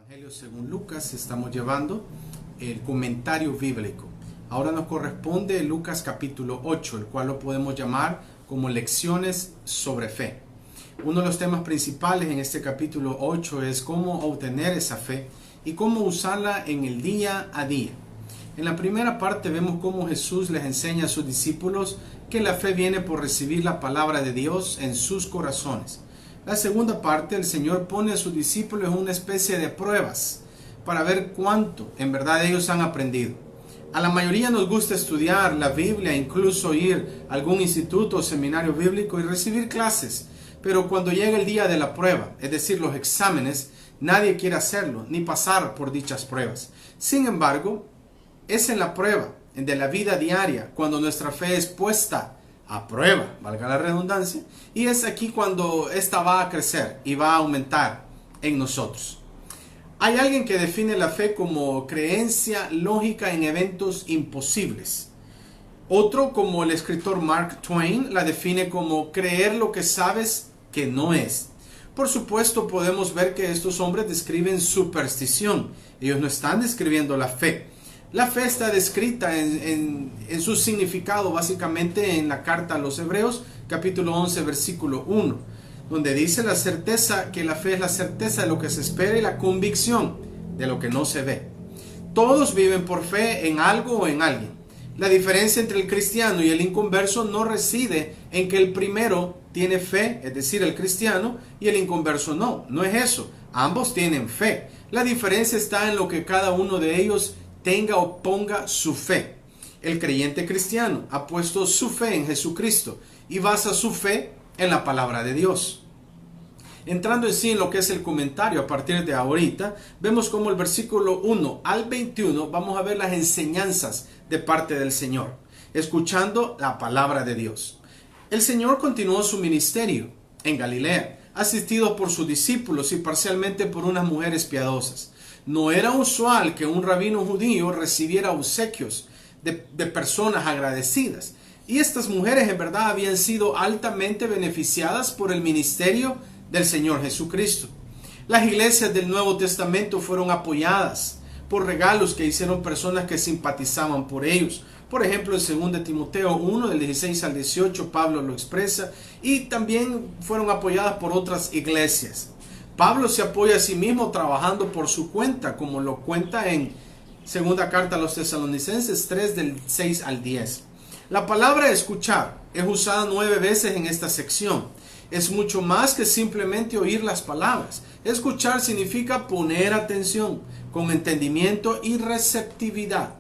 Evangelio según Lucas estamos llevando el comentario bíblico. Ahora nos corresponde Lucas capítulo 8, el cual lo podemos llamar como lecciones sobre fe. Uno de los temas principales en este capítulo 8 es cómo obtener esa fe y cómo usarla en el día a día. En la primera parte vemos cómo Jesús les enseña a sus discípulos que la fe viene por recibir la palabra de Dios en sus corazones. La segunda parte, el Señor pone a sus discípulos en una especie de pruebas para ver cuánto en verdad ellos han aprendido. A la mayoría nos gusta estudiar la Biblia, incluso ir a algún instituto o seminario bíblico y recibir clases. Pero cuando llega el día de la prueba, es decir, los exámenes, nadie quiere hacerlo ni pasar por dichas pruebas. Sin embargo, es en la prueba de la vida diaria cuando nuestra fe es puesta a prueba, valga la redundancia, y es aquí cuando esta va a crecer y va a aumentar en nosotros. Hay alguien que define la fe como creencia lógica en eventos imposibles. Otro, como el escritor Mark Twain, la define como creer lo que sabes que no es. Por supuesto, podemos ver que estos hombres describen superstición. Ellos no están describiendo la fe. La fe está descrita en su significado básicamente en la carta a los Hebreos, capítulo 11, versículo 1, donde dice la certeza, que la fe es la certeza de lo que se espera y la convicción de lo que no se ve. Todos viven por fe en algo o en alguien. La diferencia entre el cristiano y el inconverso no reside en que el primero tiene fe, es decir, el cristiano, y el inconverso no. No es eso. Ambos tienen fe. La diferencia está en lo que cada uno de ellos tenga o ponga su fe. El creyente cristiano ha puesto su fe en Jesucristo y basa su fe en la palabra de Dios. Entrando en sí en lo que es el comentario a partir de ahorita, vemos como el versículo 1 al 21 vamos a ver las enseñanzas de parte del Señor, escuchando la palabra de Dios. El Señor continuó su ministerio en Galilea, asistido por sus discípulos y parcialmente por unas mujeres piadosas. No era usual que un rabino judío recibiera obsequios de personas agradecidas. Y estas mujeres en verdad habían sido altamente beneficiadas por el ministerio del Señor Jesucristo. Las iglesias del Nuevo Testamento fueron apoyadas por regalos que hicieron personas que simpatizaban por ellos. Por ejemplo, en 2 Timoteo 1, del 16 al 18, Pablo lo expresa. Y también fueron apoyadas por otras iglesias. Pablo se apoya a sí mismo trabajando por su cuenta, como lo cuenta en segunda carta a los Tesalonicenses 3 del 6 al 10. La palabra escuchar es usada 9 veces en esta sección. Es mucho más que simplemente oír las palabras. Escuchar significa poner atención, con entendimiento y receptividad.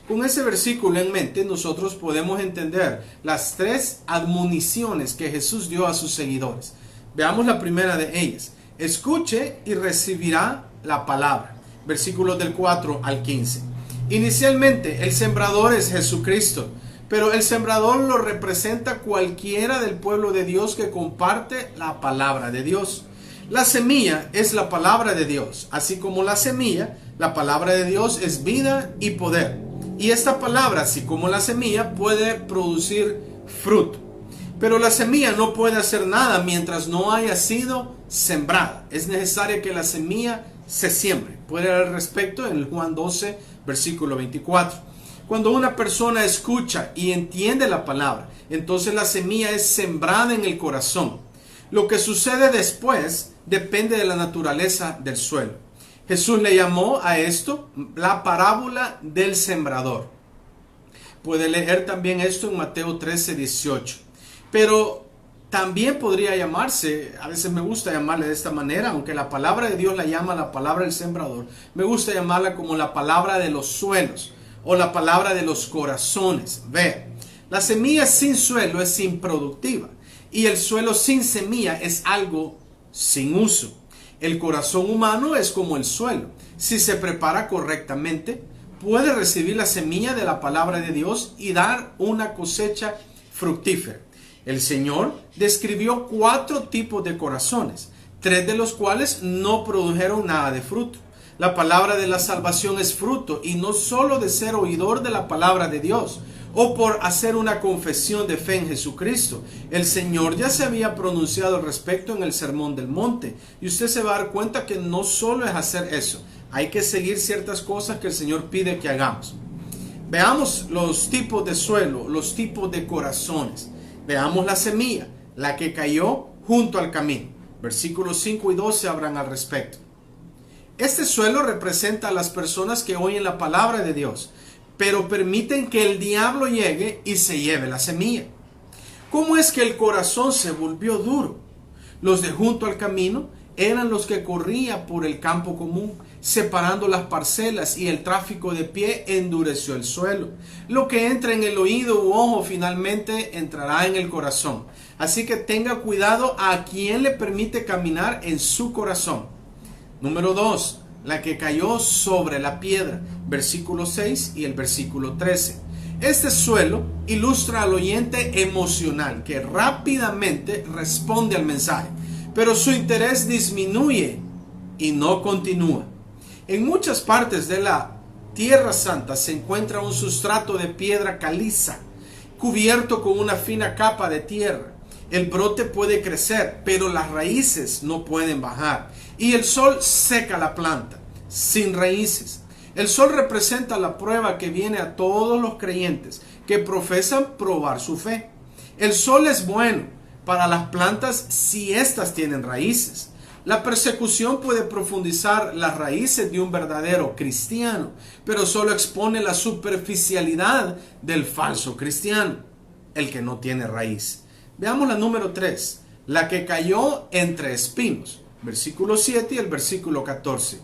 Con ese versículo en mente, nosotros podemos entender las 3 admoniciones que Jesús dio a sus seguidores. Veamos la primera de ellas. Escuche y recibirá la palabra. Versículos del 4 al 15. Inicialmente, el sembrador es Jesucristo, pero el sembrador lo representa cualquiera del pueblo de Dios que comparte la palabra de Dios. La semilla es la palabra de Dios, así como la semilla, la palabra de Dios es vida y poder. Y esta palabra, así como la semilla, puede producir fruto. Pero la semilla no puede hacer nada mientras no haya sido sembrada. Es necesario que la semilla se siembre. Puede leer al respecto en Juan 12, versículo 24. Cuando una persona escucha y entiende la palabra, entonces la semilla es sembrada en el corazón. Lo que sucede después depende de la naturaleza del suelo. Jesús le llamó a esto la parábola del sembrador. Puede leer también esto en Mateo 13, 18. Pero también podría llamarse, a veces me gusta llamarle de esta manera, aunque la palabra de Dios la llama la palabra del sembrador, me gusta llamarla como la palabra de los suelos o la palabra de los corazones. Ve, la semilla sin suelo es improductiva y el suelo sin semilla es algo sin uso. El corazón humano es como el suelo. Si se prepara correctamente, puede recibir la semilla de la palabra de Dios y dar una cosecha fructífera. El Señor describió 4 tipos de corazones, 3 de los cuales no produjeron nada de fruto. La palabra de la salvación es fruto y no solo de ser oidor de la palabra de Dios. o por hacer una confesión de fe en Jesucristo. El Señor ya se había pronunciado al respecto en el Sermón del Monte, y usted se va a dar cuenta que no solo es hacer eso, hay que seguir ciertas cosas que el Señor pide que hagamos. Veamos los tipos de suelo, los tipos de corazones. Veamos la semilla, la que cayó junto al camino. Versículos 5 y 12 hablan al respecto. Este suelo representa a las personas que oyen la palabra de Dios, pero permiten que el diablo llegue y se lleve la semilla. ¿Cómo es que el corazón se volvió duro? Los de junto al camino eran los que corrían por el campo común, separando las parcelas, y el tráfico de pie endureció el suelo. Lo que entra en el oído u ojo finalmente entrará en el corazón. Así que tenga cuidado a quien le permite caminar en su corazón. Número 2. La que cayó sobre la piedra. Versículo 6 y el versículo 13. Este suelo ilustra al oyente emocional que rápidamente responde al mensaje, pero su interés disminuye y no continúa. En muchas partes de la Tierra Santa se encuentra un sustrato de piedra caliza, cubierto con una fina capa de tierra. El brote puede crecer, pero las raíces no pueden bajar. Y el sol seca la planta, sin raíces. El sol representa la prueba que viene a todos los creyentes que profesan probar su fe. El sol es bueno para las plantas si éstas tienen raíces. La persecución puede profundizar las raíces de un verdadero cristiano, pero solo expone la superficialidad del falso cristiano, el que no tiene raíz. Veamos la número 3, la que cayó entre espinos, versículo 7 y el versículo 14.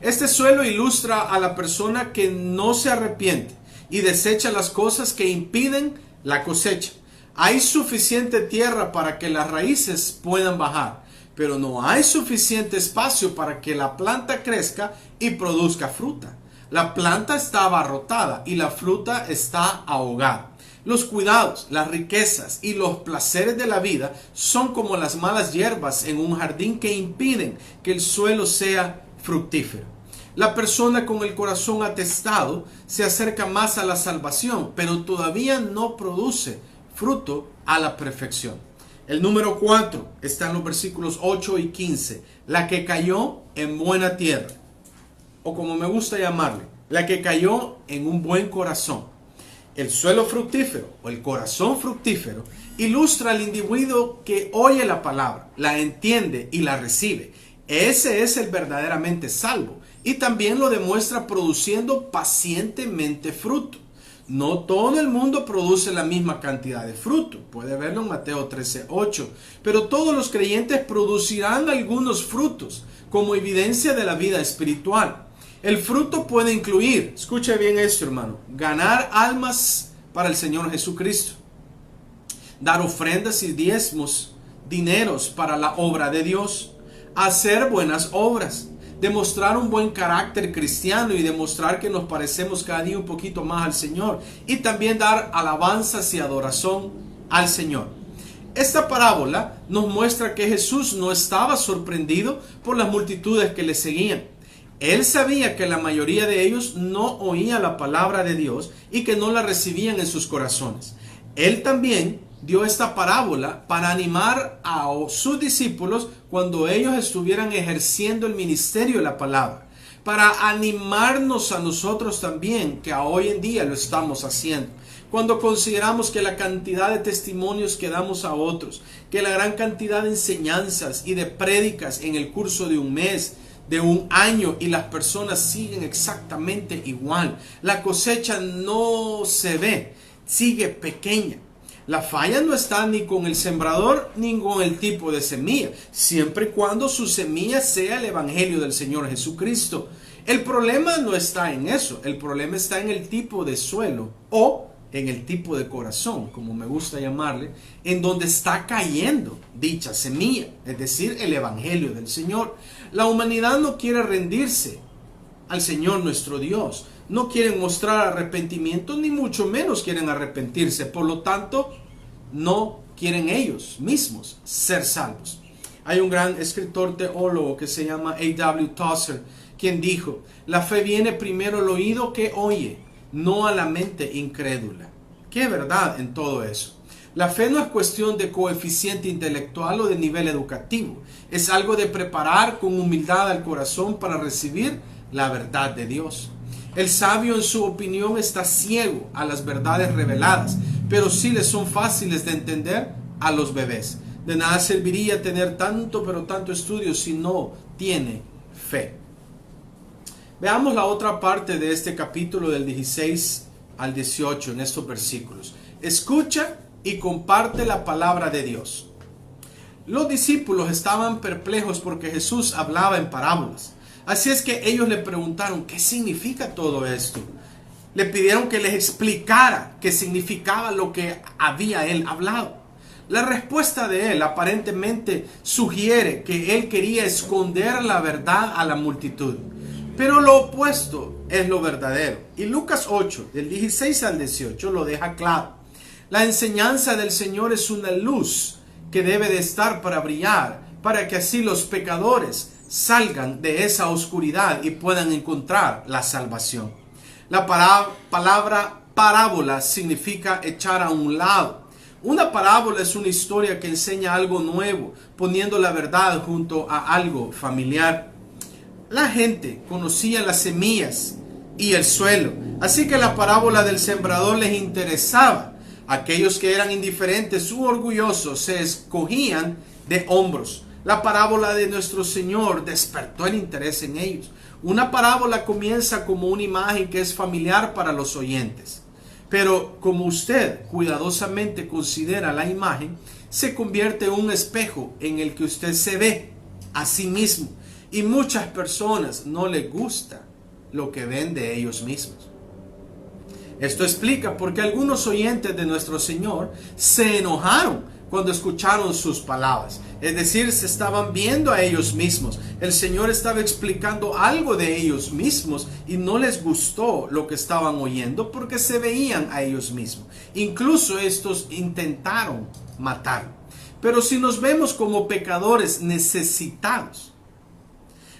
Este suelo ilustra a la persona que no se arrepiente y desecha las cosas que impiden la cosecha. Hay suficiente tierra para que las raíces puedan bajar, pero no hay suficiente espacio para que la planta crezca y produzca fruta. La planta está abarrotada y la fruta está ahogada. Los cuidados, las riquezas y los placeres de la vida son como las malas hierbas en un jardín que impiden que el suelo sea fructífero. La persona con el corazón atestado se acerca más a la salvación, pero todavía no produce fruto a la perfección. El número 4 está en los versículos 8 y 15. La que cayó en buena tierra, o como me gusta llamarle, la que cayó en un buen corazón. El suelo fructífero o el corazón fructífero ilustra al individuo que oye la palabra, la entiende y la recibe. Ese es el verdaderamente salvo, y también lo demuestra produciendo pacientemente fruto. No todo el mundo produce la misma cantidad de fruto. Puede verlo en Mateo 13:8. Pero todos los creyentes producirán algunos frutos como evidencia de la vida espiritual. El fruto puede incluir, escuche bien esto, hermano, ganar almas para el Señor Jesucristo, dar ofrendas y diezmos, dineros para la obra de Dios, hacer buenas obras, demostrar un buen carácter cristiano y demostrar que nos parecemos cada día un poquito más al Señor, y también dar alabanzas y adoración al Señor. Esta parábola nos muestra que Jesús no estaba sorprendido por las multitudes que le seguían. Él sabía que la mayoría de ellos no oía la palabra de Dios y que no la recibían en sus corazones. Él también dio esta parábola para animar a sus discípulos cuando ellos estuvieran ejerciendo el ministerio de la palabra, para animarnos a nosotros también, que hoy en día lo estamos haciendo. Cuando consideramos que la cantidad de testimonios que damos a otros, que la gran cantidad de enseñanzas y de prédicas en el curso de un mes, de un año, y las personas siguen exactamente igual, la cosecha no se ve, sigue pequeña. La falla no está ni con el sembrador ni con el tipo de semilla, siempre y cuando su semilla sea el evangelio del Señor Jesucristo. El problema no está en eso, el problema está en el tipo de suelo o en el tipo de corazón, como me gusta llamarle, en donde está cayendo dicha semilla, es decir, el evangelio del Señor. La humanidad no quiere rendirse al Señor nuestro Dios. No quieren mostrar arrepentimiento, ni mucho menos quieren arrepentirse. Por lo tanto, no quieren ellos mismos ser salvos. Hay un gran escritor teólogo que se llama A.W. Tozer, quien dijo: la fe viene primero al oído que oye, no a la mente incrédula. ¿Qué verdad en todo eso? La fe no es cuestión de coeficiente intelectual o de nivel educativo. Es algo de preparar con humildad al corazón para recibir la verdad de Dios. El sabio en su opinión está ciego a las verdades reveladas, pero sí les son fáciles de entender a los bebés. De nada serviría tener tanto estudio si no tiene fe. Veamos la otra parte de este capítulo del 16 al 18 en estos versículos. Escucha y comparte la palabra de Dios. Los discípulos estaban perplejos porque Jesús hablaba en parábolas. Así es que ellos le preguntaron, ¿qué significa todo esto? Le pidieron que les explicara qué significaba lo que había él hablado. La respuesta de él aparentemente sugiere que él quería esconder la verdad a la multitud. Pero lo opuesto es lo verdadero. Y Lucas 8, del 16 al 18, lo deja claro. La enseñanza del Señor es una luz que debe de estar para brillar, para que así los pecadores salgan de esa oscuridad y puedan encontrar la salvación. La palabra parábola significa echar a un lado. Una parábola es una historia que enseña algo nuevo, poniendo la verdad junto a algo familiar. La gente conocía las semillas y el suelo, así que la parábola del sembrador les interesaba. Aquellos que eran indiferentes u orgullosos se escogían de hombros. La parábola de nuestro Señor despertó el interés en ellos. Una parábola comienza como una imagen que es familiar para los oyentes. Pero como usted cuidadosamente considera la imagen, se convierte en un espejo en el que usted se ve a sí mismo. Y muchas personas no les gusta lo que ven de ellos mismos. Esto explica por qué algunos oyentes de nuestro Señor se enojaron cuando escucharon sus palabras. Es decir, se estaban viendo a ellos mismos. El Señor estaba explicando algo de ellos mismos y no les gustó lo que estaban oyendo porque se veían a ellos mismos. Incluso estos intentaron matarlo. Pero si nos vemos como pecadores necesitados,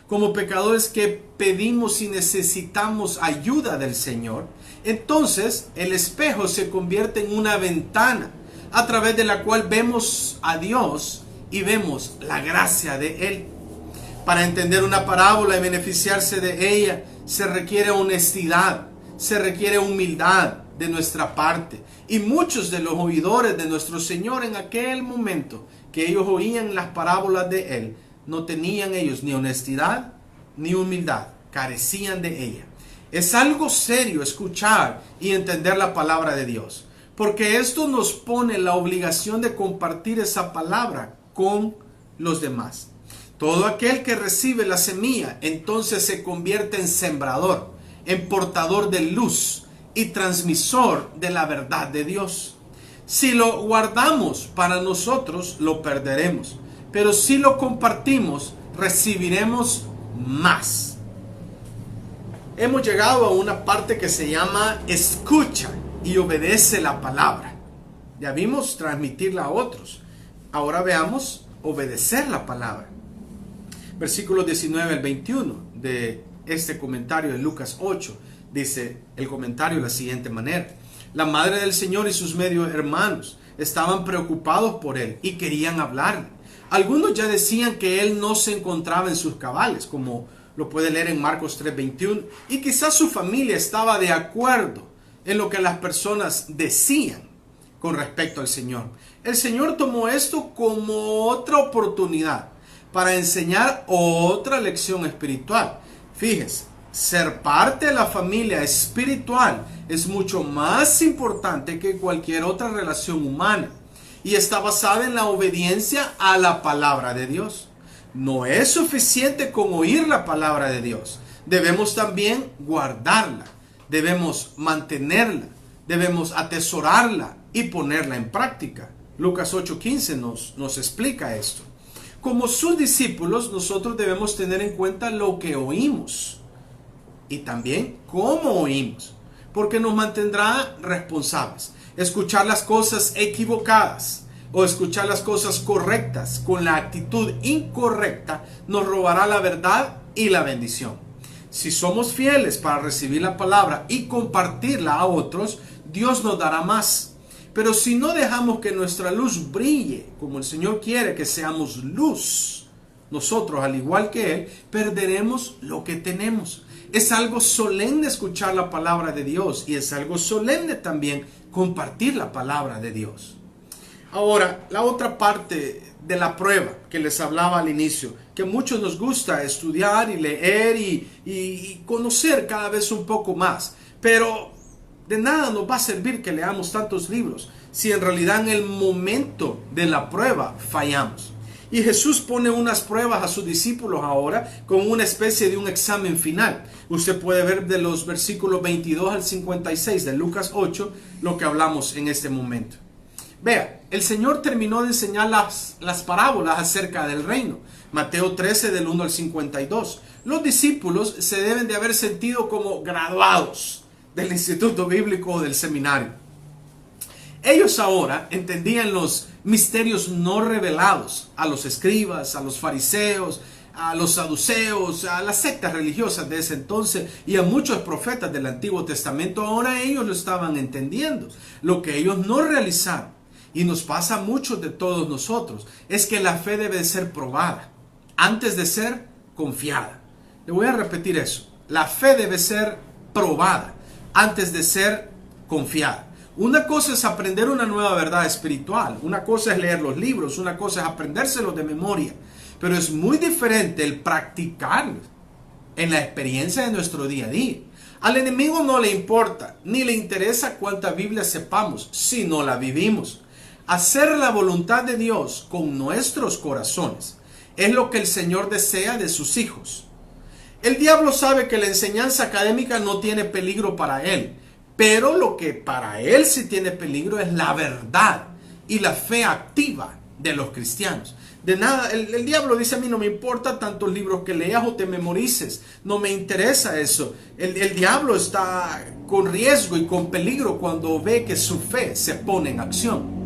como pecadores que pedimos y necesitamos ayuda del Señor, entonces el espejo se convierte en una ventana a través de la cual vemos a Dios y vemos la gracia de Él. Para entender una parábola y beneficiarse de ella se requiere honestidad, se requiere humildad de nuestra parte. Y muchos de los oidores de nuestro Señor en aquel momento que ellos oían las parábolas de Él, no tenían ellos ni honestidad ni humildad, carecían de ella. Es algo serio escuchar y entender la palabra de Dios, porque esto nos pone la obligación de compartir esa palabra con los demás. Todo aquel que recibe la semilla entonces se convierte en sembrador, en portador de luz y transmisor de la verdad de Dios. Si lo guardamos para nosotros, lo perderemos, pero si lo compartimos, recibiremos más. Hemos llegado a una parte que se llama escucha y obedece la palabra. Ya vimos transmitirla a otros. Ahora veamos obedecer la palabra. Versículos 19 al 21 de este comentario de Lucas 8. Dice el comentario de la siguiente manera. La madre del Señor y sus medios hermanos estaban preocupados por él y querían hablarle. Algunos ya decían que él no se encontraba en sus cabales, como lo puede leer en Marcos 3:21. Y quizás su familia estaba de acuerdo en lo que las personas decían con respecto al Señor. El Señor tomó esto como otra oportunidad para enseñar otra lección espiritual. Fíjese, ser parte de la familia espiritual es mucho más importante que cualquier otra relación humana y está basada en la obediencia a la palabra de Dios. No es suficiente con oír la palabra de Dios. Debemos también guardarla, debemos mantenerla, debemos atesorarla y ponerla en práctica. Lucas 8:15 nos explica esto. Como sus discípulos, nosotros debemos tener en cuenta lo que oímos y también cómo oímos, porque nos mantendrá responsables. Escuchar las cosas equivocadas o escuchar las cosas correctas con la actitud incorrecta nos robará la verdad y la bendición. Si somos fieles para recibir la palabra y compartirla a otros, Dios nos dará más. Pero si no dejamos que nuestra luz brille como el Señor quiere que seamos luz, nosotros, al igual que Él, perderemos lo que tenemos. Es algo solemne escuchar la palabra de Dios y es algo solemne también compartir la palabra de Dios. Ahora, la otra parte de la prueba que les hablaba al inicio, que a muchos nos gusta estudiar y leer y conocer cada vez un poco más, pero de nada nos va a servir que leamos tantos libros si en realidad en el momento de la prueba fallamos. Y Jesús pone unas pruebas a sus discípulos ahora como una especie de un examen final. Usted puede ver de los versículos 22 al 56 de Lucas 8 lo que hablamos en este momento. Vea, el Señor terminó de enseñar las parábolas acerca del reino. Mateo 13 del 1 al 52. Los discípulos se deben de haber sentido como graduados del instituto bíblico o del seminario. Ellos ahora entendían los misterios no revelados a los escribas, a los fariseos, a los saduceos, a las sectas religiosas de ese entonces y a muchos profetas del Antiguo Testamento. Ahora ellos lo estaban entendiendo. Lo que ellos no realizaron, y nos pasa a muchos de todos nosotros, es que la fe debe ser probada antes de ser confiada. Le voy a repetir eso. La fe debe ser probada antes de ser confiada. Una cosa es aprender una nueva verdad espiritual, una cosa es leer los libros, una cosa es aprendérselos de memoria, pero es muy diferente el practicarlos en la experiencia de nuestro día a día. Al enemigo no le importa, ni le interesa cuánta Biblia sepamos, si no la vivimos. Hacer la voluntad de Dios con nuestros corazones es lo que el Señor desea de sus hijos. El diablo sabe que la enseñanza académica no tiene peligro para él, pero lo que para él sí tiene peligro es la verdad y la fe activa de los cristianos. De nada, el diablo dice: a mí no me importa tantos libros que leas o te memorices, no me interesa eso. El diablo está con riesgo y con peligro cuando ve que su fe se pone en acción.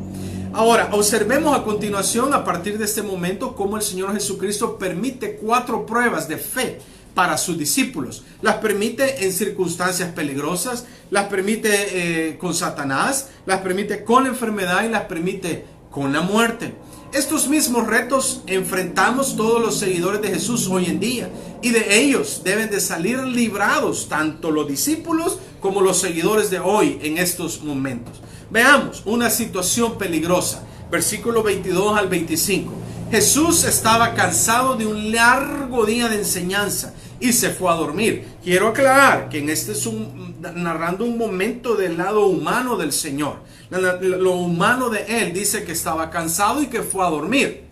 Ahora, observemos a continuación, a partir de este momento, cómo el Señor Jesucristo permite 4 pruebas de fe para sus discípulos. Las permite en circunstancias peligrosas, las permite con Satanás, las permite con la enfermedad y las permite con la muerte. Estos mismos retos enfrentamos todos los seguidores de Jesús hoy en día, y de ellos deben de salir librados tanto los discípulos como los seguidores de hoy en estos momentos. Veamos una situación peligrosa, versículo 22 al 25. Jesús estaba cansado de un largo día de enseñanza y se fue a dormir. Quiero aclarar que en este es narrando un momento del lado humano del Señor. Lo humano de él dice que estaba cansado y que fue a dormir.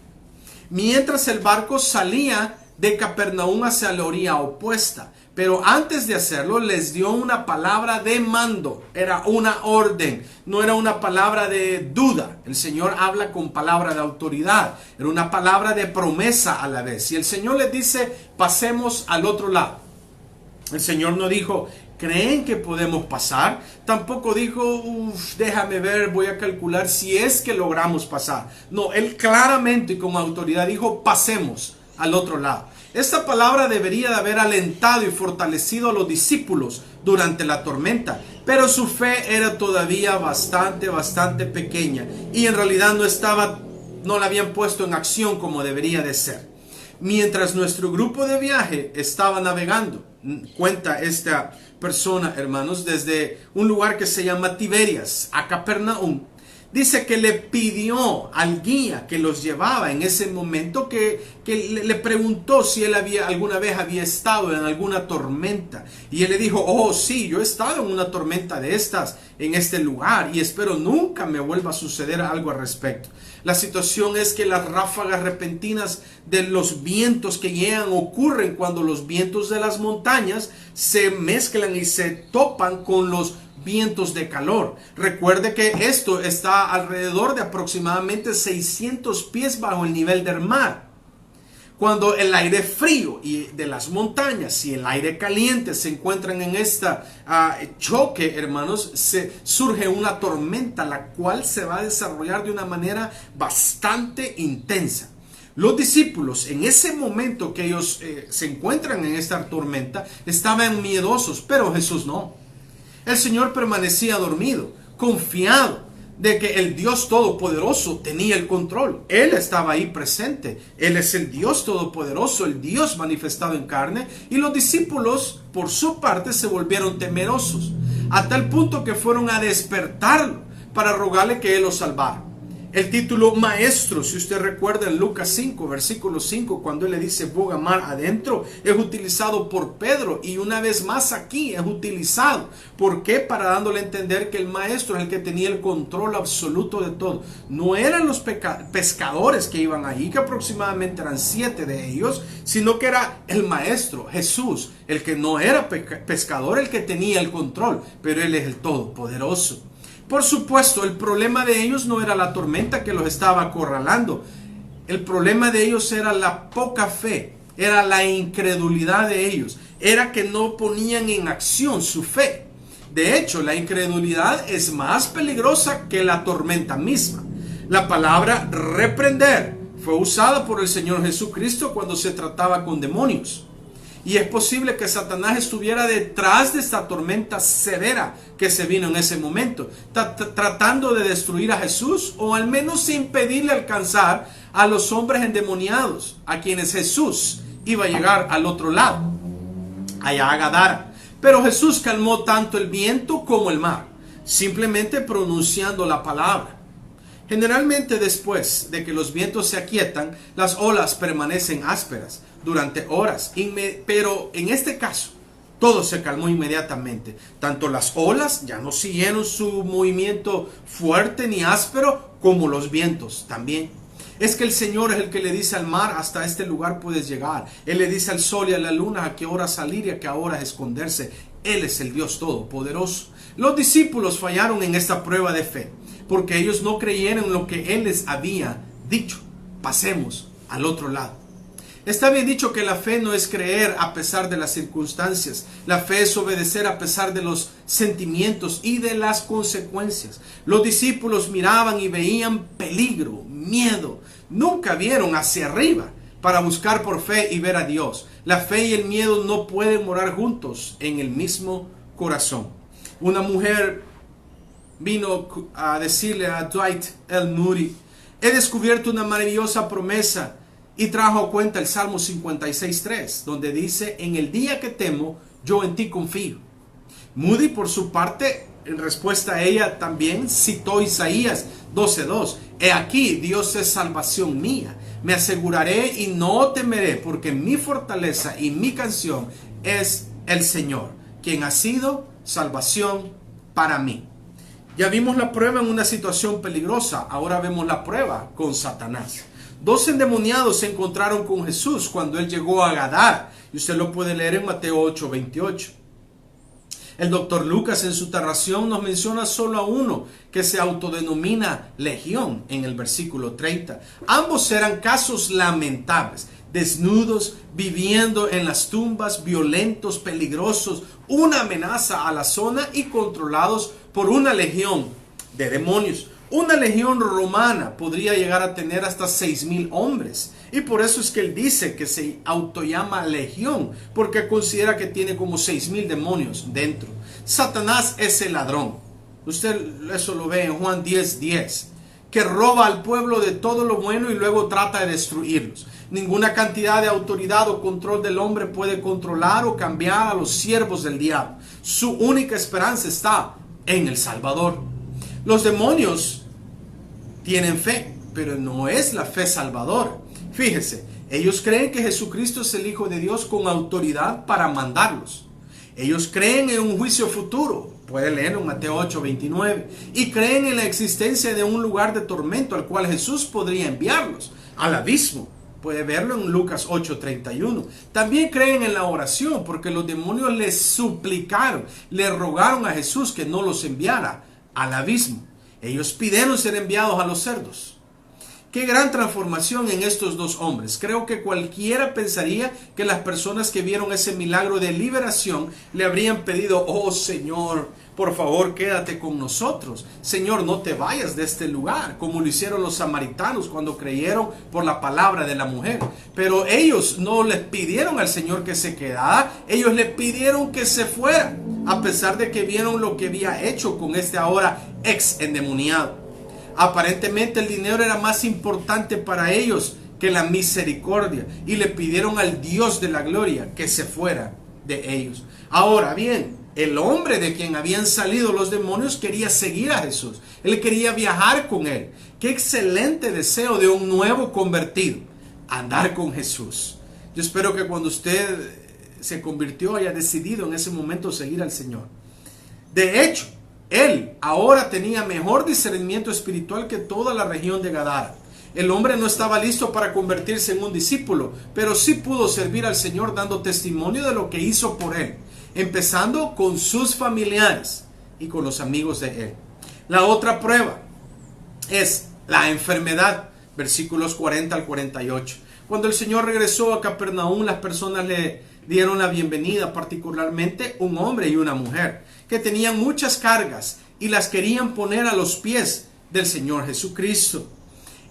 Mientras el barco salía de Capernaum hacia la orilla opuesta. Pero antes de hacerlo les dio una palabra de mando. Era una orden, no era una palabra de duda. El Señor habla con palabra de autoridad. Era una palabra de promesa a la vez. Y el Señor les dice: pasemos al otro lado. El Señor no dijo: ¿creen que podemos pasar? Tampoco dijo: déjame ver, voy a calcular si es que logramos pasar. No, Él claramente y con autoridad dijo: pasemos al otro lado. Esta palabra debería de haber alentado y fortalecido a los discípulos durante la tormenta, pero su fe era todavía bastante pequeña y en realidad no la habían puesto en acción como debería de ser. Mientras nuestro grupo de viaje estaba navegando, cuenta esta persona, hermanos, desde un lugar que se llama Tiberias a Capernaum, dice que le pidió al guía que los llevaba en ese momento que le preguntó si él alguna vez había estado en alguna tormenta. Y él le dijo: oh sí, yo he estado en una tormenta de estas en este lugar y espero nunca me vuelva a suceder algo al respecto. La situación es que las ráfagas repentinas de los vientos que llegan ocurren cuando los vientos de las montañas se mezclan y se topan con los vientos de calor. Recuerde que esto está alrededor de aproximadamente 600 pies bajo el nivel del mar. Cuando el aire frío y de las montañas y el aire caliente se encuentran en esta choque, hermanos, surge una tormenta, la cual se va a desarrollar de una manera bastante intensa. Los discípulos, en ese momento que ellos se encuentran en esta tormenta, estaban miedosos, pero Jesús no. El Señor permanecía dormido, confiado de que el Dios Todopoderoso tenía el control. Él estaba ahí presente. Él es el Dios Todopoderoso, el Dios manifestado en carne. Y los discípulos, por su parte, se volvieron temerosos, a tal punto que fueron a despertarlo para rogarle que Él los salvara. El título maestro, si usted recuerda en Lucas 5, versículo 5, cuando él le dice boga mar adentro, es utilizado por Pedro, y una vez más aquí es utilizado. ¿Por qué? Para dándole a entender que el maestro es el que tenía el control absoluto de todo. No eran los pescadores que iban ahí, que aproximadamente eran 7 de ellos, sino que era el maestro, Jesús, el que no era pescador, el que tenía el control, pero él es el Todopoderoso. Por supuesto, el problema de ellos no era la tormenta que los estaba acorralando. El problema de ellos era la poca fe, era la incredulidad de ellos, era que no ponían en acción su fe. De hecho, la incredulidad es más peligrosa que la tormenta misma. La palabra reprender fue usada por el Señor Jesucristo cuando se trataba con demonios. Y es posible que Satanás estuviera detrás de esta tormenta severa que se vino en ese momento, tratando de destruir a Jesús, o al menos impedirle alcanzar a los hombres endemoniados, a quienes Jesús iba a llegar al otro lado, allá a Gadara. Pero Jesús calmó tanto el viento como el mar, simplemente pronunciando la palabra. Generalmente después de que los vientos se aquietan, las olas permanecen ásperas durante horas, pero en este caso todo se calmó inmediatamente. Tanto las olas ya no siguieron su movimiento fuerte ni áspero, como los vientos también. Es que el Señor es el que le dice al mar: hasta este lugar puedes llegar. Él le dice al sol y a la luna a qué hora salir y a qué hora esconderse. Él es el Dios Todopoderoso. Los discípulos fallaron en esta prueba de fe, porque ellos no creyeron en lo que Él les había dicho. Pasemos al otro lado. Está bien dicho que la fe no es creer a pesar de las circunstancias. La fe es obedecer a pesar de los sentimientos y de las consecuencias. Los discípulos miraban y veían peligro, miedo. Nunca vieron hacia arriba para buscar por fe y ver a Dios. La fe y el miedo no pueden morar juntos en el mismo corazón. Una mujer vino a decirle a Dwight L. Moody: he descubierto una maravillosa promesa, y trajo a cuenta el Salmo 56:3, donde dice: en el día que temo, yo en ti confío. Moody, por su parte, en respuesta a ella, también citó Isaías 12:2. He aquí, Dios es salvación mía. Me aseguraré y no temeré, porque mi fortaleza y mi canción es el Señor, quien ha sido salvación para mí. Ya vimos la prueba en una situación peligrosa, ahora vemos la prueba con Satanás. 2 endemoniados se encontraron con Jesús cuando Él llegó a Gadara, y usted lo puede leer en Mateo 8:28. El doctor Lucas en su narración nos menciona solo a uno, que se autodenomina Legión en el versículo 30. Ambos eran casos lamentables: desnudos, viviendo en las tumbas, violentos, peligrosos, una amenaza a la zona y controlados por una legión de demonios. Una legión romana podría llegar a tener hasta 6,000 hombres. Y por eso es que él dice que se autollama legión, porque considera que tiene como 6,000 demonios dentro. Satanás es el ladrón. Usted eso lo ve en Juan 10:10, que roba al pueblo de todo lo bueno y luego trata de destruirlos. Ninguna cantidad de autoridad o control del hombre puede controlar o cambiar a los siervos del diablo. Su única esperanza está en el Salvador. Los demonios tienen fe, pero no es la fe salvadora. Fíjese, ellos creen que Jesucristo es el Hijo de Dios con autoridad para mandarlos. Ellos creen en un juicio futuro, puede leer en Mateo 8:29, y creen en la existencia de un lugar de tormento al cual Jesús podría enviarlos, al abismo. Puede verlo en Lucas 8:31. También creen en la oración, porque los demonios les suplicaron, le rogaron a Jesús que no los enviara al abismo. Ellos pidieron ser enviados a los cerdos. Qué gran transformación en estos dos hombres. Creo que cualquiera pensaría que las personas que vieron ese milagro de liberación le habrían pedido: oh Señor, por favor quédate con nosotros. Señor, no te vayas de este lugar, como lo hicieron los samaritanos cuando creyeron por la palabra de la mujer. Pero ellos no les pidieron al Señor que se quedara, ellos le pidieron que se fuera, a pesar de que vieron lo que había hecho con este ahora ex endemoniado. Aparentemente el dinero era más importante para ellos que la misericordia, y le pidieron al Dios de la gloria que se fuera de ellos. Ahora bien, el hombre de quien habían salido los demonios quería seguir a Jesús. Él quería viajar con él. Qué excelente deseo de un nuevo convertido, andar con Jesús. Yo espero que cuando usted se convirtió haya decidido en ese momento seguir al Señor. De hecho, él ahora tenía mejor discernimiento espiritual que toda la región de Gadara. El hombre no estaba listo para convertirse en un discípulo, pero sí pudo servir al Señor dando testimonio de lo que hizo por él, empezando con sus familiares y con los amigos de él. La otra prueba es la enfermedad, versículos 40 al 48. Cuando el Señor regresó a Capernaum, las personas le dieron la bienvenida, particularmente un hombre y una mujer, que tenían muchas cargas y las querían poner a los pies del Señor Jesucristo.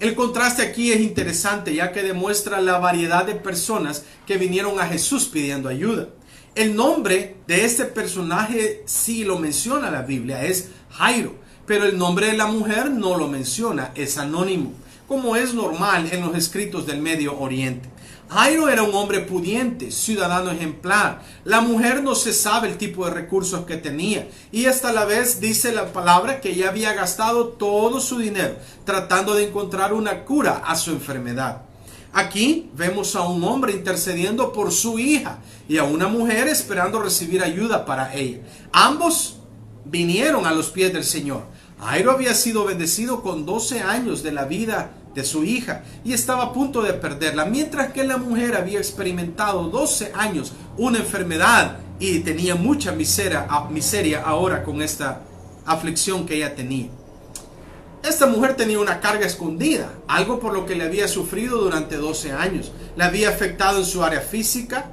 El contraste aquí es interesante, ya que demuestra la variedad de personas que vinieron a Jesús pidiendo ayuda. El nombre de este personaje sí lo menciona la Biblia, es Jairo, pero el nombre de la mujer no lo menciona, es anónimo, como es normal en los escritos del Medio Oriente. Jairo era un hombre pudiente, ciudadano ejemplar. La mujer no se sabe el tipo de recursos que tenía, y hasta la vez dice la palabra que ella había gastado todo su dinero tratando de encontrar una cura a su enfermedad. Aquí vemos a un hombre intercediendo por su hija y a una mujer esperando recibir ayuda para ella. Ambos vinieron a los pies del Señor. Jairo había sido bendecido con 12 años de la vida de su hija y estaba a punto de perderla, mientras que la mujer había experimentado 12 años una enfermedad y tenía mucha miseria ahora con esta aflicción que ella tenía. Esta mujer tenía una carga escondida, algo por lo que le había sufrido durante 12 años. Le había afectado en su área física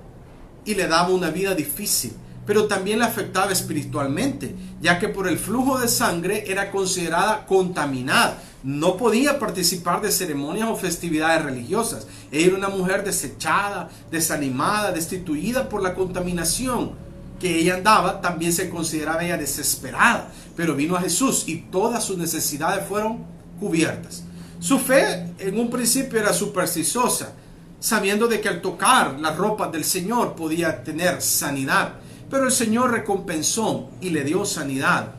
y le daba una vida difícil, pero también la afectaba espiritualmente, ya que por el flujo de sangre era considerada contaminada. No podía participar de ceremonias o festividades religiosas. Ella era una mujer desechada, desanimada, destituida por la contaminación que ella andaba. También se consideraba ella desesperada, pero vino a Jesús y todas sus necesidades fueron cubiertas. Su fe en un principio era supersticiosa, sabiendo de que al tocar las ropas del Señor podía tener sanidad, pero el Señor recompensó y le dio sanidad.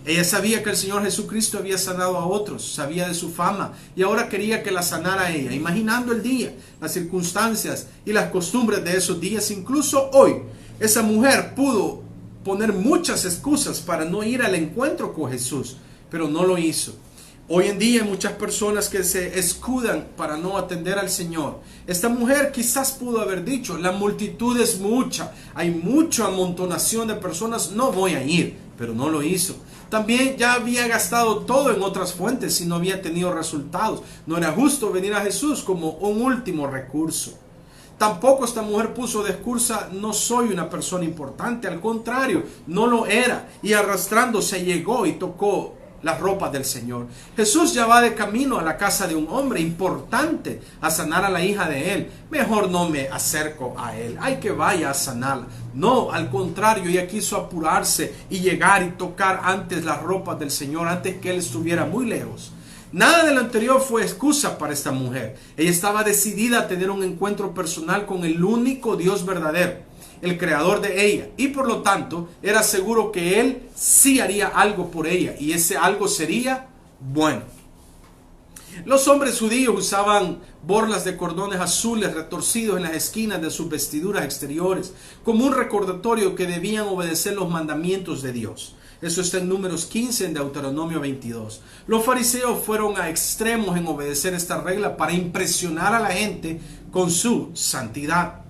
Ella sabía que el Señor Jesucristo había sanado a otros, sabía de su fama y ahora quería que la sanara a ella, imaginando el día, las circunstancias y las costumbres de esos días. Incluso hoy, esa mujer pudo poner muchas excusas para no ir al encuentro con Jesús, pero no lo hizo. Hoy en día hay muchas personas que se escudan para no atender al Señor. Esta mujer quizás pudo haber dicho: la multitud es mucha, hay mucha amontonación de personas, no voy a ir, pero no lo hizo. También ya había gastado todo en otras fuentes y no había tenido resultados. No era justo venir a Jesús como un último recurso. Tampoco esta mujer puso de excusa: no soy una persona importante. Al contrario, no lo era, y arrastrándose llegó y tocó las ropas del Señor. Jesús ya va de camino a la casa de un hombre importante a sanar a la hija de él. Mejor no me acerco a él, hay que vaya a sanarla. No, al contrario, ella quiso apurarse y llegar y tocar antes las ropas del Señor, antes que él estuviera muy lejos. Nada de lo anterior fue excusa para esta mujer. Ella estaba decidida a tener un encuentro personal con el único Dios verdadero, el creador de ella, y por lo tanto era seguro que él sí haría algo por ella, y ese algo sería bueno. Los hombres judíos usaban borlas de cordones azules retorcidos en las esquinas de sus vestiduras exteriores, como un recordatorio que debían obedecer los mandamientos de Dios. Eso está en Números 15, en Deuteronomio 22. Los fariseos fueron a extremos en obedecer esta regla para impresionar a la gente con su santidad.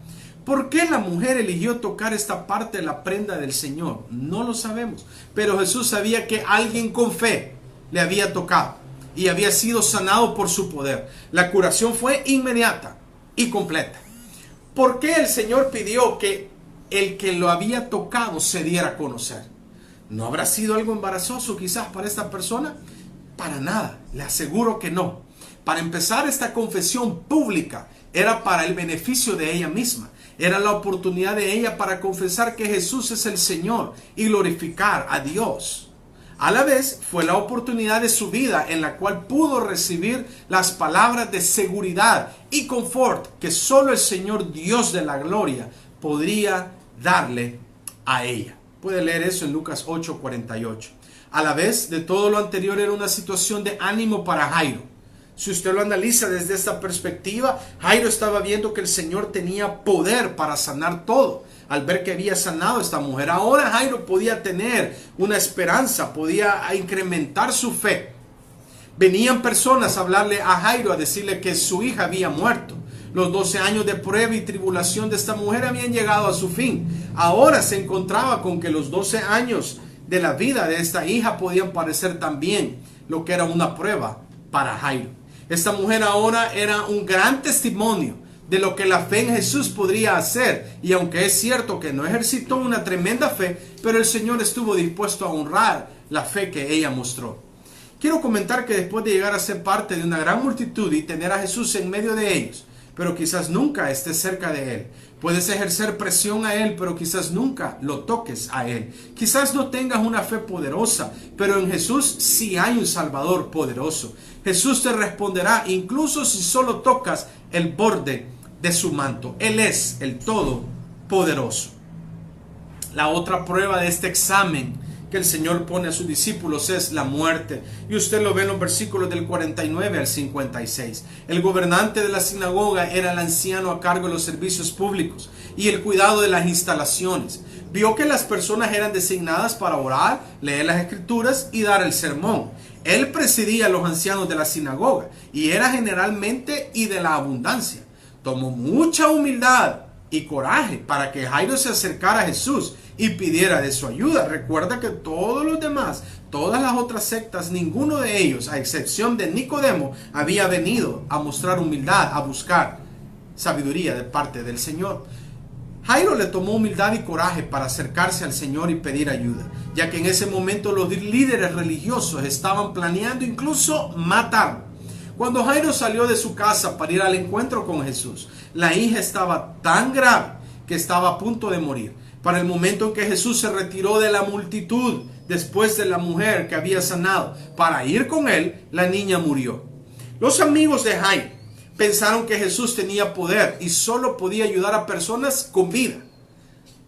¿Por qué la mujer eligió tocar esta parte de la prenda del Señor? No lo sabemos, pero Jesús sabía que alguien con fe le había tocado y había sido sanado por su poder. La curación fue inmediata y completa. ¿Por qué el Señor pidió que el que lo había tocado se diera a conocer? ¿No habrá sido algo embarazoso quizás para esta persona? Para nada, le aseguro que no. Para empezar, esta confesión pública era para el beneficio de ella misma. Era la oportunidad de ella para confesar que Jesús es el Señor y glorificar a Dios. A la vez, fue la oportunidad de su vida en la cual pudo recibir las palabras de seguridad y confort que solo el Señor Dios de la gloria podría darle a ella. Puede leer eso en Lucas 8:48. A la vez de todo lo anterior, era una situación de ánimo para Jairo. Si usted lo analiza desde esta perspectiva, Jairo estaba viendo que el Señor tenía poder para sanar todo. Al ver que había sanado a esta mujer, ahora Jairo podía tener una esperanza, podía incrementar su fe. Venían personas a hablarle a Jairo, a decirle que su hija había muerto. Los 12 años de prueba y tribulación de esta mujer habían llegado a su fin. Ahora se encontraba con que los 12 años de la vida de esta hija podían parecer también lo que era una prueba para Jairo. Esta mujer ahora era un gran testimonio de lo que la fe en Jesús podría hacer. Y aunque es cierto que no ejercitó una tremenda fe, pero el Señor estuvo dispuesto a honrar la fe que ella mostró. Quiero comentar que después de llegar a ser parte de una gran multitud y tener a Jesús en medio de ellos, pero quizás nunca estés cerca de Él. Puedes ejercer presión a Él, pero quizás nunca lo toques a Él. Quizás no tengas una fe poderosa, pero en Jesús sí hay un Salvador poderoso. Jesús te responderá incluso si solo tocas el borde de su manto. Él es el Todopoderoso. La otra prueba de este examen que el Señor pone a sus discípulos es la muerte. Y usted lo ve en los versículos del 49 al 56. El gobernante de la sinagoga era el anciano a cargo de los servicios públicos y el cuidado de las instalaciones. Vio que las personas eran designadas para orar, leer las escrituras y dar el sermón. Él presidía a los ancianos de la sinagoga y era generalmente y de la abundancia. Tomó mucha humildad y coraje para que Jairo se acercara a Jesús y pidiera de su ayuda. Recuerda que todos los demás, todas las otras sectas, ninguno de ellos, a excepción de Nicodemo, había venido a mostrar humildad, a buscar sabiduría de parte del Señor. Jairo le tomó humildad y coraje para acercarse al Señor y pedir ayuda, ya que en ese momento los líderes religiosos estaban planeando incluso matarlo. Cuando Jairo salió de su casa para ir al encuentro con Jesús, la hija estaba tan grave que estaba a punto de morir. Para el momento en que Jesús se retiró de la multitud, después de la mujer que había sanado, para ir con él, la niña murió. Los amigos de Jairo pensaron que Jesús tenía poder y solo podía ayudar a personas con vida.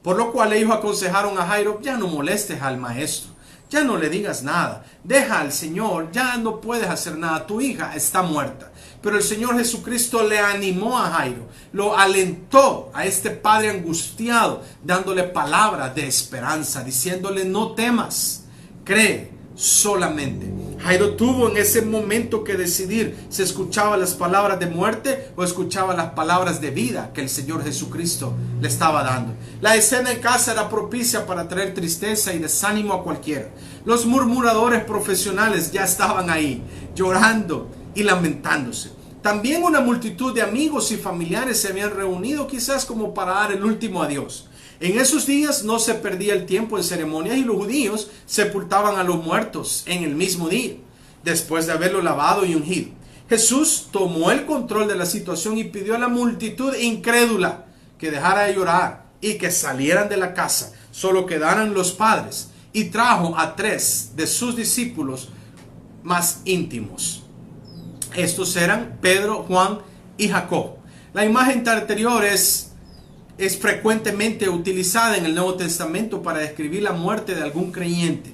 Por lo cual ellos aconsejaron a Jairo: ya no molestes al maestro, ya no le digas nada, deja al Señor, ya no puedes hacer nada, tu hija está muerta. Pero el Señor Jesucristo le animó a Jairo, lo alentó a este padre angustiado, dándole palabras de esperanza, diciéndole: no temas, cree solamente. Jairo tuvo en ese momento que decidir si escuchaba las palabras de muerte o escuchaba las palabras de vida que el Señor Jesucristo le estaba dando. La escena en casa era propicia para traer tristeza y desánimo a cualquiera. Los murmuradores profesionales ya estaban ahí, llorando y lamentándose. También una multitud de amigos y familiares se habían reunido, quizás como para dar el último adiós. En esos días no se perdía el tiempo en ceremonias y los judíos sepultaban a los muertos en el mismo día, después de haberlo lavado y ungido. Jesús tomó el control de la situación y pidió a la multitud incrédula que dejara de llorar y que salieran de la casa, solo quedaran los padres, y trajo a 3 de sus discípulos más íntimos. Estos eran Pedro, Juan y Jacob. La imagen anterior es frecuentemente utilizada en el Nuevo Testamento para describir la muerte de algún creyente.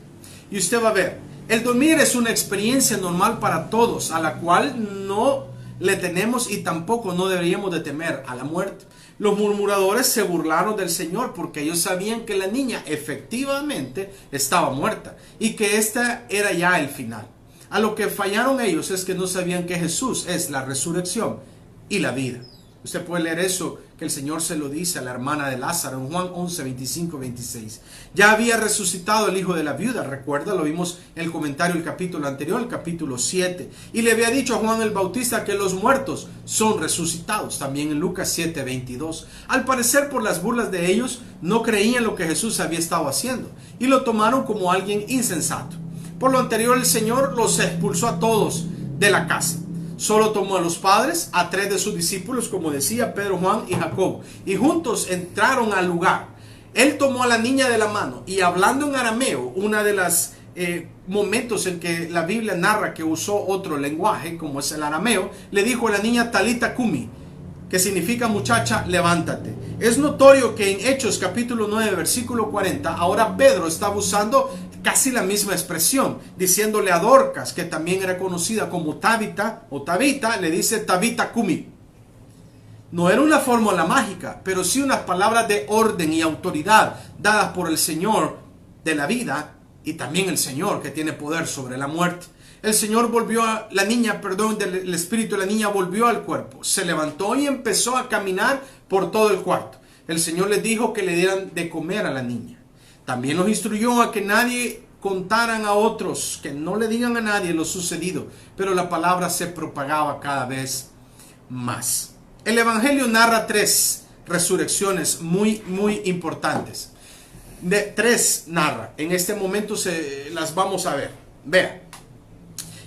Y usted va a ver, el dormir es una experiencia normal para todos, a la cual no le tenemos y tampoco no deberíamos de temer a la muerte. Los murmuradores se burlaron del Señor porque ellos sabían que la niña efectivamente estaba muerta y que esta era ya el final. A lo que fallaron ellos es que no sabían que Jesús es la resurrección y la vida. Usted puede leer eso, que el Señor se lo dice a la hermana de Lázaro en Juan 11, 25, 26. Ya había resucitado el hijo de la viuda, recuerda, lo vimos en el comentario del capítulo anterior, el capítulo 7. Y le había dicho a Juan el Bautista que los muertos son resucitados, también en Lucas 7, 22. Al parecer, por las burlas de ellos, no creían lo que Jesús había estado haciendo y lo tomaron como alguien insensato. Por lo anterior, el Señor los expulsó a todos de la casa. Solo tomó a los padres, a 3 de sus discípulos, como decía Pedro, Juan y Jacobo, y juntos entraron al lugar. Él tomó a la niña de la mano y hablando en arameo, una de las momentos en que la Biblia narra que usó otro lenguaje, como es el arameo, le dijo a la niña Talita Kumi, que significa muchacha, levántate. Es notorio que en Hechos capítulo 9, versículo 40, ahora Pedro estaba usando casi la misma expresión, diciéndole a Dorcas, que también era conocida como Tabita o Tabita, le dice Tabita Kumi. No era una fórmula mágica, pero sí unas palabras de orden y autoridad dadas por el Señor de la vida y también el Señor que tiene poder sobre la muerte. El Señor volvió a la niña, el espíritu de la niña volvió al cuerpo, se levantó y empezó a caminar por todo el cuarto. El Señor les dijo que le dieran de comer a la niña. También los instruyó a que nadie contaran a otros, que no le digan a nadie lo sucedido, pero la palabra se propagaba cada vez más. El Evangelio narra 3 resurrecciones muy importantes. De 3 narra, en este momento las vamos a ver. Vea.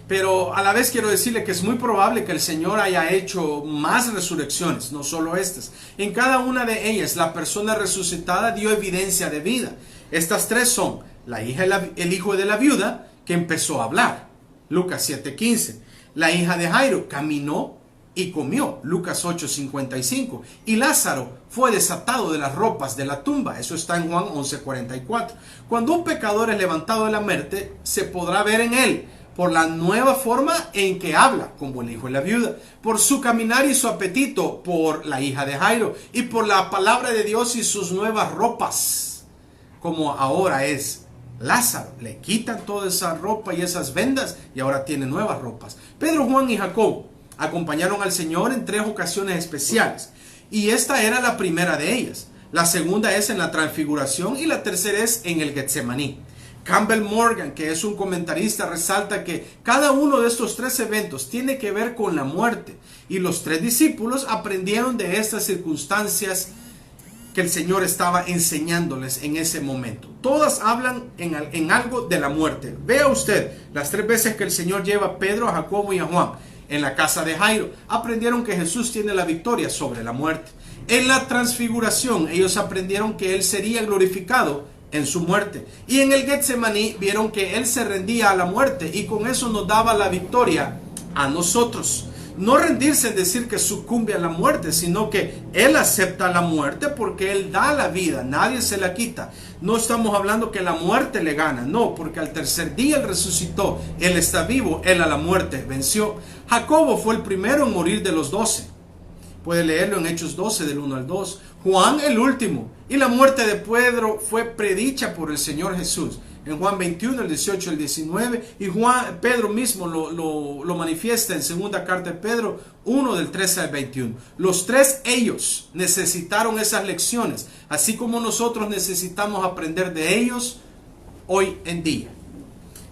Pero a la vez quiero decirle que es muy probable que el Señor haya hecho más resurrecciones, no solo estas. En cada una de ellas, la persona resucitada dio evidencia de vida. Estas 3 son la hija, el hijo de la viuda, que empezó a hablar, Lucas 7:15. La hija de Jairo caminó y comió, Lucas 8:55. Y Lázaro fue desatado de las ropas de la tumba, eso está en Juan 11:44. Cuando un pecador es levantado de la muerte, se podrá ver en él por la nueva forma en que habla, como el hijo de la viuda, por su caminar y su apetito, por la hija de Jairo, y por la palabra de Dios y sus nuevas ropas, como ahora es Lázaro. Le quitan toda esa ropa y esas vendas y ahora tiene nuevas ropas. Pedro, Juan y Jacobo acompañaron al Señor en 3 ocasiones especiales, y esta era la primera de ellas. La segunda es en la transfiguración y la tercera es en el Getsemaní. Campbell Morgan, que es un comentarista, resalta que cada uno de estos 3 eventos tiene que ver con la muerte, y los 3 discípulos aprendieron de estas circunstancias que el Señor estaba enseñándoles en ese momento. Todas hablan en algo de la muerte. Vea usted las 3 veces que el Señor lleva a Pedro, a Jacobo y a Juan en la casa de Jairo. Aprendieron que Jesús tiene la victoria sobre la muerte. En la transfiguración ellos aprendieron que Él sería glorificado en su muerte. Y en el Getsemaní vieron que Él se rendía a la muerte y con eso nos daba la victoria a nosotros. No rendirse en decir que sucumbe a la muerte, sino que Él acepta la muerte porque Él da la vida, nadie se la quita. No estamos hablando que la muerte le gana, no, porque al tercer día Él resucitó, Él está vivo, Él a la muerte venció. Jacobo fue el primero en morir de los 12. Puede leerlo en Hechos 12 del 1 al 2. Juan el último. Y la muerte de Pedro fue predicha por el Señor Jesús. En Juan 21, el 18, el 19. Y Pedro mismo lo manifiesta en segunda carta de Pedro 1 del 13 al 21. Los 3 ellos necesitaron esas lecciones. Así como nosotros necesitamos aprender de ellos hoy en día.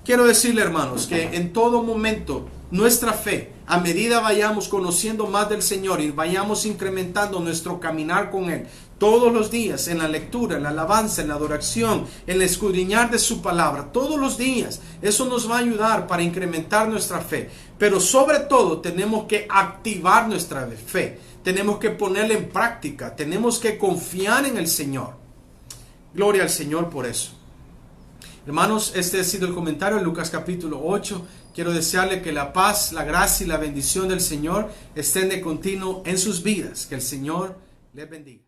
Quiero decirle, hermanos, que en todo momento nuestra fe, a medida vayamos conociendo más del Señor y vayamos incrementando nuestro caminar con Él todos los días, en la lectura, en la alabanza, en la adoración, en el escudriñar de su palabra, todos los días, eso nos va a ayudar para incrementar nuestra fe. Pero sobre todo tenemos que activar nuestra fe, tenemos que ponerla en práctica, tenemos que confiar en el Señor. Gloria al Señor por eso. Hermanos, este ha sido el comentario de Lucas capítulo 8. Quiero desearle que la paz, la gracia y la bendición del Señor estén de continuo en sus vidas. Que el Señor les bendiga.